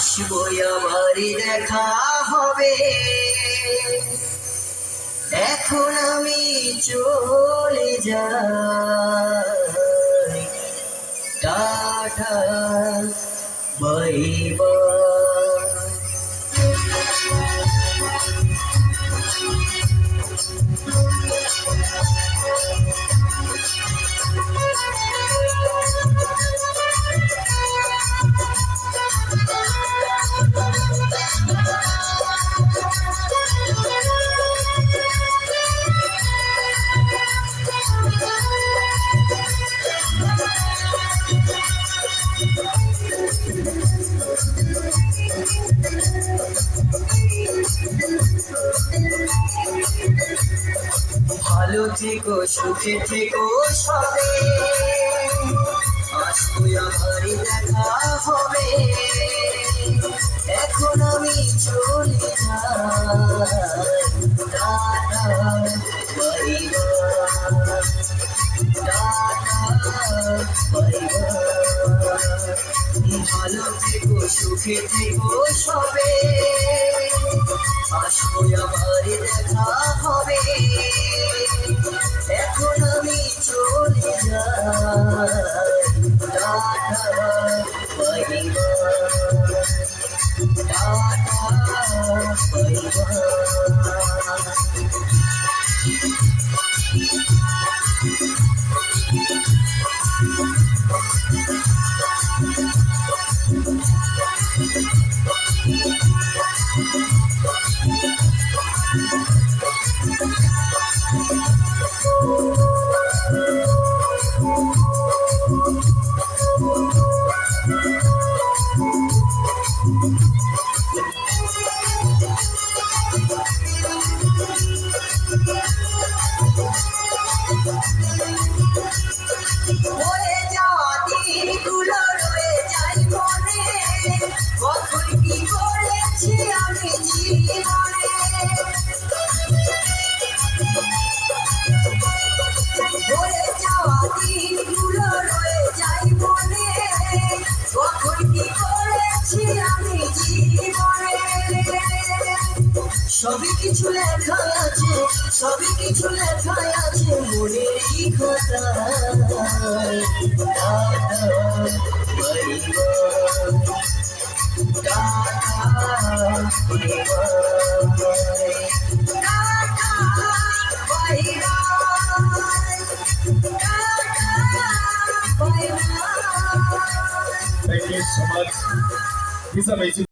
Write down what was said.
আসবো আবারই দেখা হবে। এখন আমি চলে যাই, টাটা বাই বাই। ভালো থেকো, সুখে থেকো সবে, আসবো আবারই দেখা হবে। এখন আমি চলে যাই, tata bye bye, tata bye bye. ভালো থেকো, সুখে থেকো সবে, আসবো আবারই দেখা হবে। এখন আমি চলে যাই, tata bye bye, tata bye bye. হয়ে যাওয়া দিনগুলো রয়ে যায় মনে, কখন কি করেছি আমি জীবনে। হয়ে যাওয়া দিনগুলো রয়ে যায় মনে, কখন কি করেছি আমি জীবনে। সবই কিছু লেখা আছে, সবই কিছু লেখা আছে মনেরই খাতায়। Tata bye bye, tata bye bye, tata bye bye, tata bye bye. Thank you so much. He's amazing.